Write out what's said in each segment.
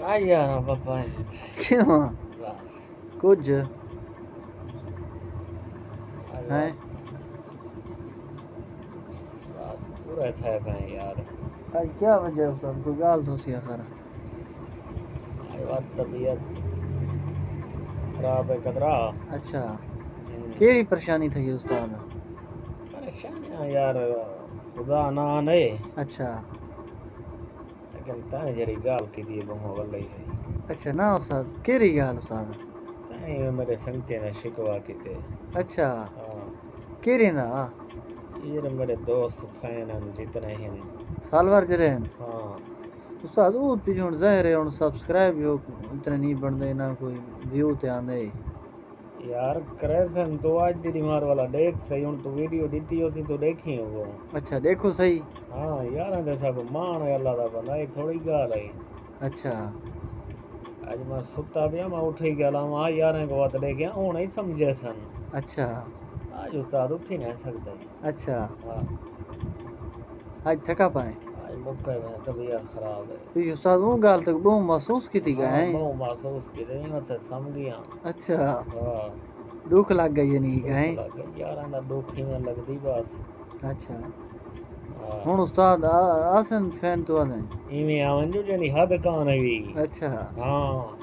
ਆ ਯਾਰ ਬਾਬਾ ਕਿਉਂ ਕੁਝ ਹੈ پورا تھا میں یار آج کیا وجہ ہے استاد کوئی گال تو سی آخر بات طبیعت خراب ہے قدرہ اچھا کیری پریشانی تھی استاد پریشانیاں یار خدا نہ آنے اچھا لیکن تائیں جری گال کی دی بہو والے ہے اچھا نا استاد کیری گال استاد تائیں میرے سنگتے نے شکوا کی تھے اچھا ہاں کیری نا یہ میرے دوست فین ہیں جتنے ہیں فالور جرے ہیں ہاں استاد وہ پیچھے ہوں ظاہر ہے ہوں سبسکرائب بھی اتنے نہیں بن دے نہ کوئی ویو تے آندے یار کرے سن تو آج دی بیمار والا دیکھ صحیح ہوں تو ویڈیو دیتی ہوتی تو دیکھی ہوں وہ اچھا دیکھو صحیح ہاں یار دے سب مان ہے اللہ دا بندہ ایک تھوڑی گال ہے اچھا آج میں ستا پیا میں اٹھی گیا وہاں یاریں کو بات لے گیا ہوں نہیں سمجھے سن اچھا آج استاد اٹھی نہیں سکتا اچھا ہاں آج تھکا پائے آج موقع میں طبیعت خراب ہے تو یہ استاد وہ گال تک بہت محسوس کی تھی گئے ہیں بہت محسوس کی تھی میں تے سمجھیا اچھا ہاں دکھ لگ گئی ہے نہیں گئے یاراں دا دکھ ہی میں لگدی بس اچھا ہوں استاد آسن فین تو آدھیں ایویں آون جو جنی حد کان ہوئی اچھا ہاں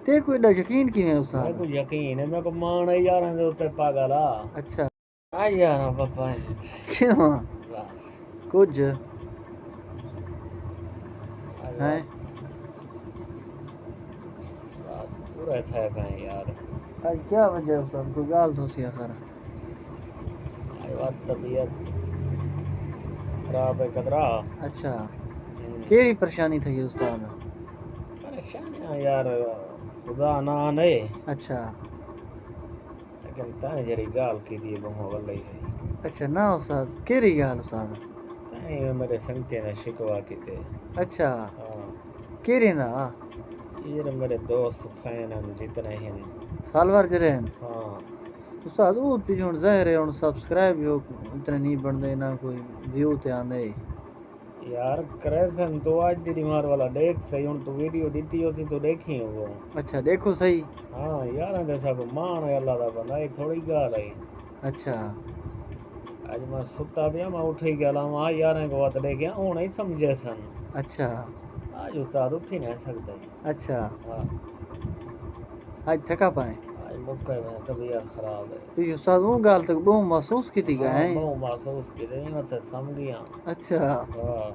تے کوئی دا یقین کیویں میں استاد کو یقین ہے میں کو مان ہے یاراں دے اوتے پاگل آ اچھا آ یار بابا کیوں کچھ ہے پورا تھا میں یار آج کیا وجہ ہے استاد کوئی گال تو سی آخر بات طبیعت خراب ہے قدرہ اچھا کیری پریشانی تھی استاد پریشانیاں یار خدا نہ آنے اچھا لیکن تائیں جری گال کی دی بہو والے ہے اچھا نا استاد کیری گال استاد تائیں میرے سنگتے نے شکوا کی تھے اچھا ہاں کیری نا یہ میرے دوست فین ہیں جتنے ہیں فالور جرے ہیں ہاں استاد وہ پیچھے ہوں ظاہر ہے ہوں سبسکرائب بھی اتنے نہیں بن دے نہ کوئی ویو تے آندے یار کرے سن تو آج دی بیمار والا دیکھ صحیح ہوں تو ویڈیو دیتی ہوتی تو دیکھی ہوں وہ اچھا دیکھو صحیح ہاں یاراں دے سب مان ہے اللہ دا بندہ ایک تھوڑی گال ہے اچھا آج میں ستا پیا میں اٹھی گیا وہاں یاریں کو بات لے گیا ہوں نہیں سمجھے سن اچھا آج استاد اٹھی نہیں سکتا اچھا ہاں آج تھکا پائے آج موقع میں طبیعت خراب ہے تو یہ استاد وہ گال تک بہت محسوس کی تھی گئے ہیں بہت محسوس کی تھی میں تے سمجھیا اچھا ہاں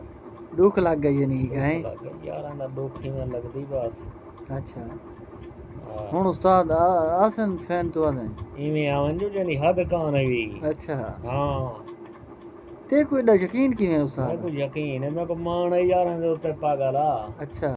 دکھ لگ گئی ہے نہیں گئے یاراں دا دکھ ہی میں لگدی بس اچھا ہوں استاد آسن فین تو آدھیں ایویں آون جو جنی حد کان ہوئی اچھا ہاں تے کوئی دا یقین کیویں میں استاد کو یقین ہے میں کو مان ہے یاراں دے اوتے پاگل آ اچھا